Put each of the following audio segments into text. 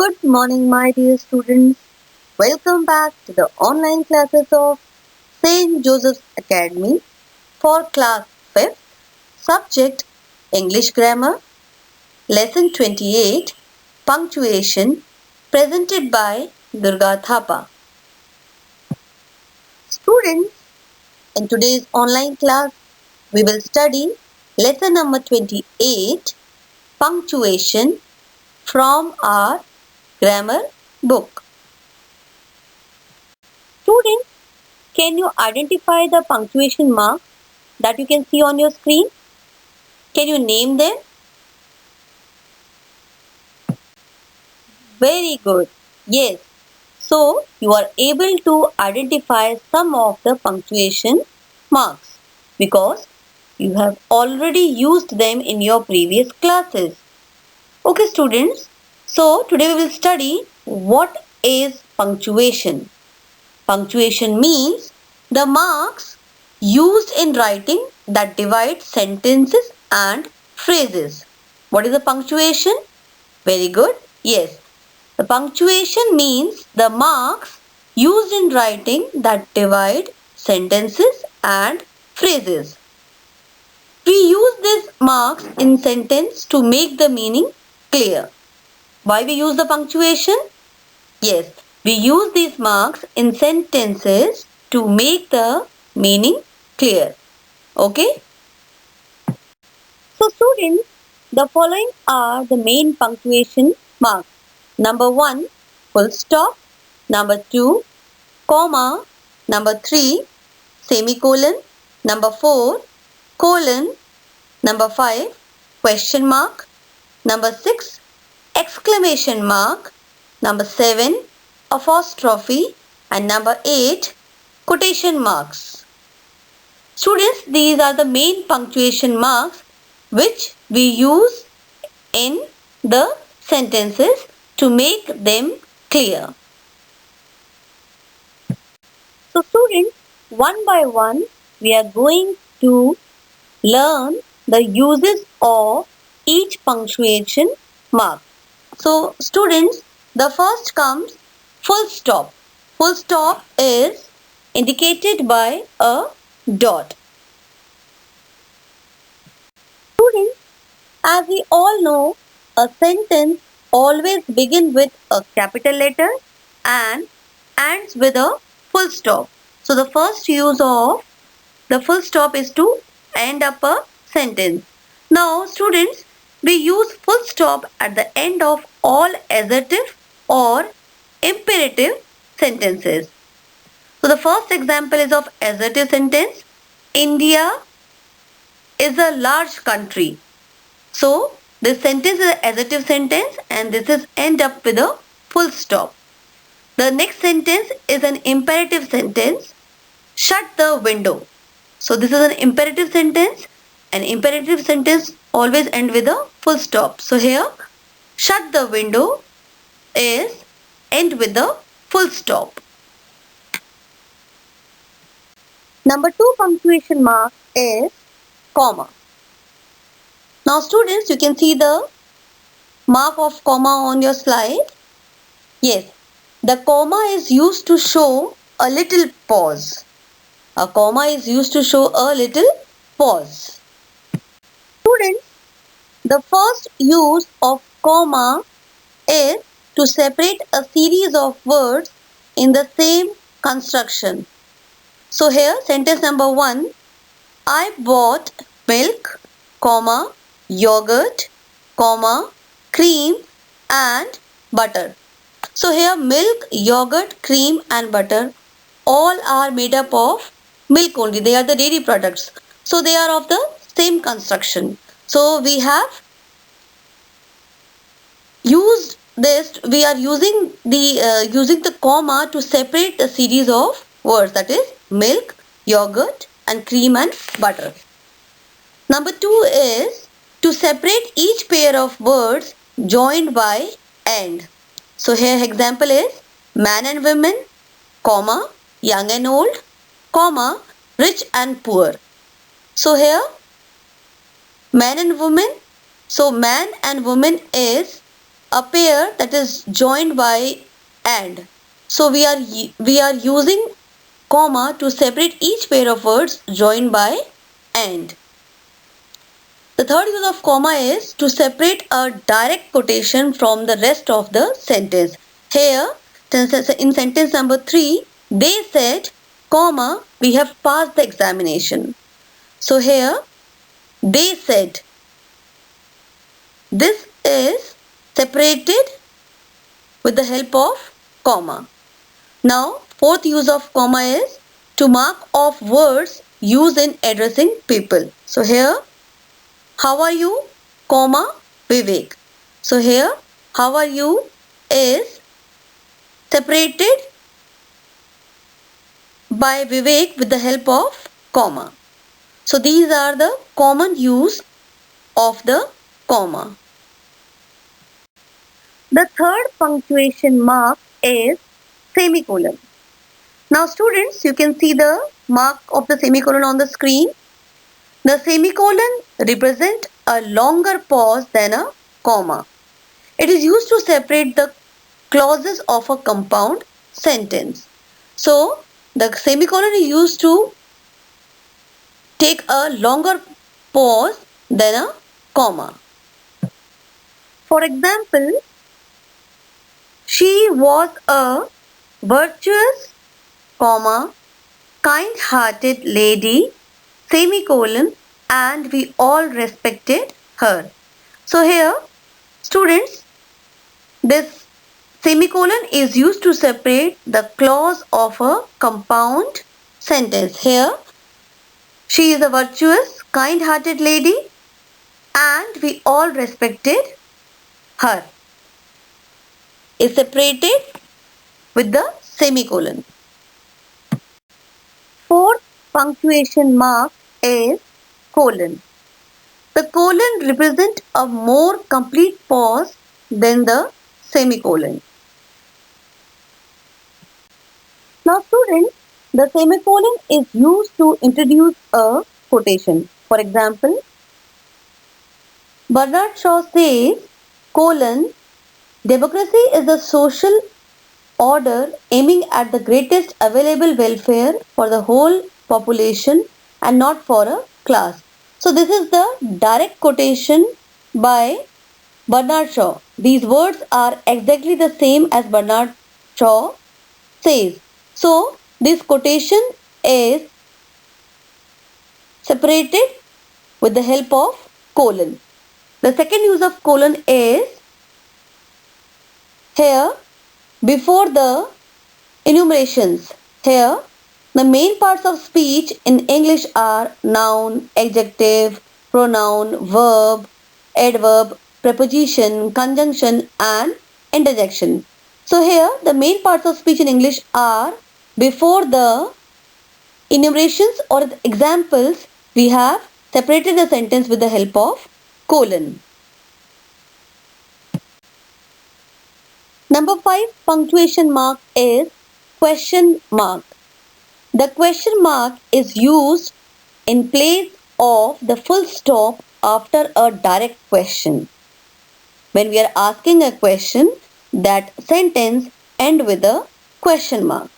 Good morning, my dear students. Welcome back to the online classes of St. Joseph's Academy for class 5th, subject English Grammar, lesson 28, punctuation, presented by Durga Thapa. Students, in today's online class, we will study lesson number 28, punctuation, from our grammar book. Students, can you identify the punctuation marks that you can see on your screen? Can you name them? Very good. Yes. So, you are able to identify some of the punctuation marks because you have already used them in your previous classes. Okay, students. So, today we will study what is punctuation. Punctuation means the marks used in writing that divide sentences and phrases. What is the punctuation? Very good. Yes. The punctuation means the marks used in writing that divide sentences and phrases. We use these marks in sentence to make the meaning clear. Why we use the punctuation? Yes, we use these marks in sentences to make the meaning clear. Okay? So students, the following are the main punctuation marks. Number 1, full stop. Number 2, comma. Number 3, semicolon. Number 4, colon. Number 5, question mark. Number 6, exclamation mark. Number 7, apostrophe. And number 8, quotation marks. Students, these are the main punctuation marks which we use in the sentences to make them clear. So students, one by one, we are going to learn the uses of each punctuation mark. So students, the first comes full stop. Full stop is indicated by a dot. Students, as we all know, a sentence always begins with a capital letter and ends with a full stop. So the first use of the full stop is to end up a sentence. Now students, we use full stop at the end of all assertive or imperative sentences. So the first example is of assertive sentence. India is a large country. So this sentence is an assertive sentence and this is end up with a full stop. The next sentence is an imperative sentence. Shut the window. So this is an imperative sentence. An imperative sentence always end with a full stop. So here, shut the window is end with a full stop. Number 2 punctuation mark is comma. Now students, you can see the mark of comma on your slide. Yes, the comma is used to show a little pause. A comma is used to show a little pause. Students, the first use of comma is to separate a series of words in the same construction. So here, sentence number 1, I bought milk, comma, yogurt, comma, cream and butter. So here milk, yogurt, cream and butter all are made up of milk only. They are the dairy products. So they are of the same construction. So we have used this. We are using the comma to separate the series of words, that is milk, yogurt and cream and butter. Number 2 is to separate each pair of words joined by and. So here example is man and women, comma, young and old, comma, rich and poor. So here man and woman. So man and woman is a pair that is joined by and. So we are using comma to separate each pair of words joined by and. The third use of comma is to separate a direct quotation from the rest of the sentence. Here, in sentence number 3, they said, comma, we have passed the examination. So here, they said. This is separated with the help of comma. Now, fourth use of comma is to mark off words used in addressing people. So here, how are you, comma, Vivek. So here, how are you is separated by Vivek with the help of comma. So these are the common use of the comma. The third punctuation mark is semicolon. Now students, you can see the mark of the semicolon on the screen. The semicolon represents a longer pause than a comma. It is used to separate the clauses of a compound sentence. So, the semicolon is used to take a longer pause than a comma. For example, she was a virtuous, comma, kind-hearted lady, semicolon, and we all respected her. So here, students, this semicolon is used to separate the clause of a compound sentence. Here, she is a virtuous, kind-hearted lady, and we all respected her. Is separated with the semicolon. Fourth punctuation mark is colon. The colon represents a more complete pause than the semicolon. Now students, the semicolon is used to introduce a quotation. For example, Bernard Shaw says, colon, democracy is a social order aiming at the greatest available welfare for the whole population and not for a class. So this is the direct quotation by Bernard Shaw. These words are exactly the same as Bernard Shaw says. So this quotation is separated with the help of colon. The second use of colon is here before the enumerations. Here, the main parts of speech in English are noun, adjective, pronoun, verb, adverb, preposition, conjunction and interjection. So here, the main parts of speech in English are before the enumerations or the examples. We have separated the sentence with the help of colon. Number 5 punctuation mark is question mark. The question mark is used in place of the full stop after a direct question. When we are asking a question, that sentence ends with a question mark.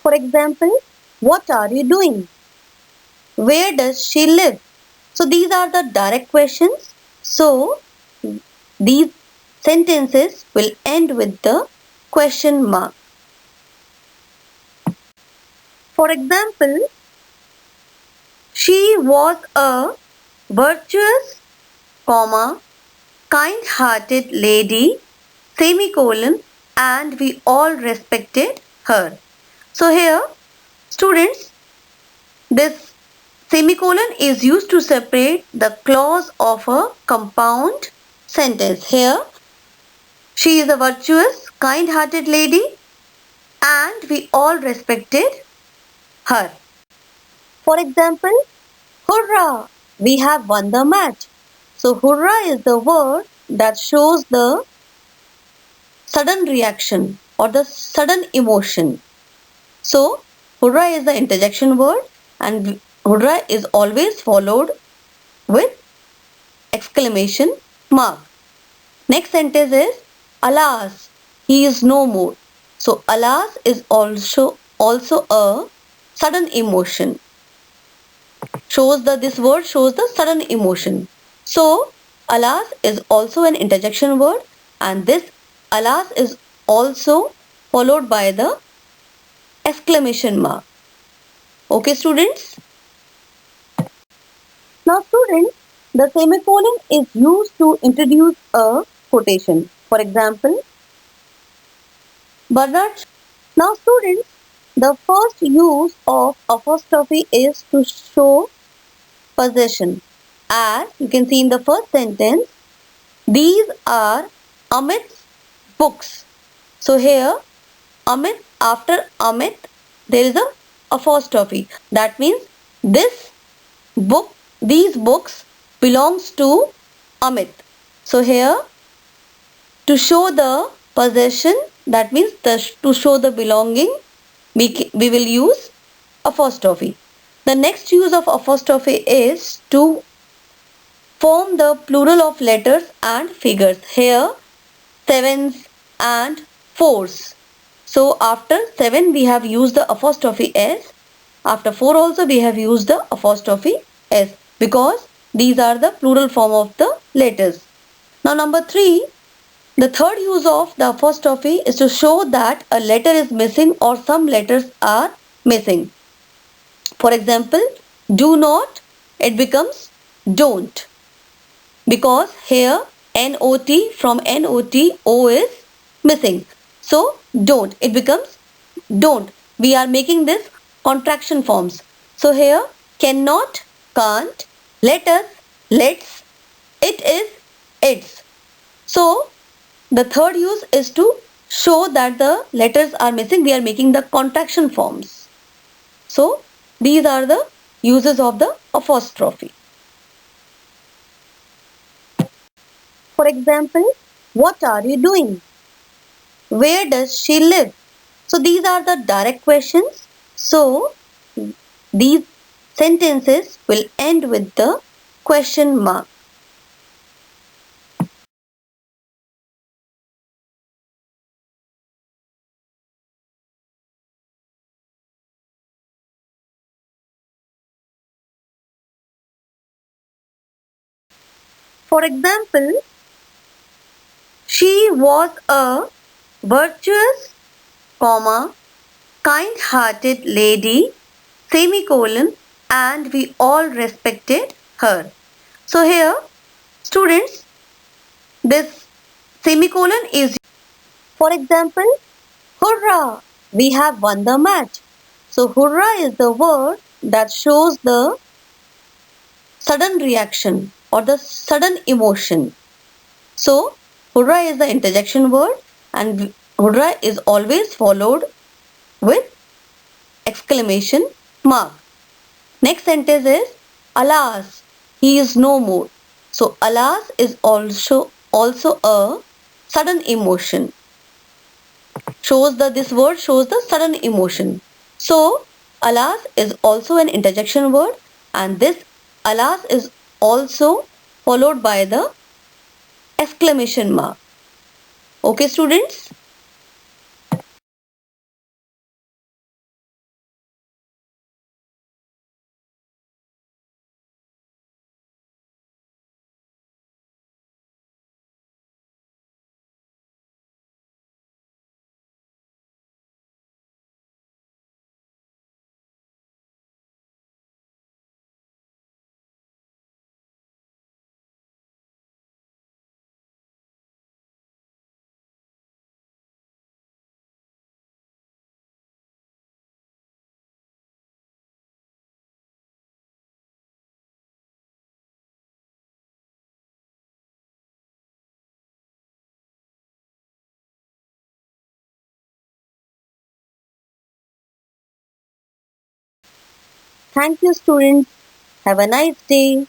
For example, what are you doing? Where does she live? So these are the direct questions. So these sentences will end with the question mark. For example, she was a virtuous, comma, kind-hearted lady, semicolon, and we all respected her. So here, students, this semicolon is used to separate the clause of a compound sentence. Here, she is a virtuous, kind-hearted lady, and we all respected her. For example, hurrah, we have won the match. So hurrah is the word that shows the sudden reaction or the sudden emotion. So hurrah is the interjection word and hurrah is always followed with exclamation mark. Next sentence is alas, he is no more. So alas is also a sudden emotion. Shows the this word shows the sudden emotion. So alas is also an interjection word, and this alas is also followed by the exclamation mark. Okay, students? Now, students, the semicolon is used to introduce a quotation. For example, Bernard. Now, students, the first use of apostrophe is to show possession. As you can see in the first sentence, these are Amit's books. So here, Amit, after Amit, there is a apostrophe. That means this book, these books belongs to Amit. So here, to show the possession, that means to show the belonging, we will use apostrophe. The next use of apostrophe is to form the plural of letters and figures. Here, sevens and fours. So after 7 we have used the apostrophe s. After 4 also we have used the apostrophe s because these are the plural form of the letters. Now number 3, the third use of the apostrophe is to show that a letter is missing or some letters are missing. For example, do not, it becomes don't, because here not from not o is missing. So don't, it becomes don't. We are making this contraction forms. So here cannot, can't, let us, let's, it is, it's. So the third use is to show that the letters are missing. We are making the contraction forms. So these are the uses of the apostrophe. For example, what are you doing? Where does she live? So these are the direct questions. So these sentences will end with the question mark. For example, she was a virtuous, comma, kind-hearted lady, semicolon, and we all respected her. So here, students, this semicolon is, for example, hurrah, we have won the match. So hurrah is the word that shows the sudden reaction or the sudden emotion. So hurrah is the interjection word, and hurrah is always followed with exclamation mark. Next sentence is alas, he is no more. So alas is also a sudden emotion. Shows the this word shows the sudden emotion. So alas is also an interjection word, and this alas is also followed by the exclamation mark. Okay, students? Thank you, students. Have a nice day.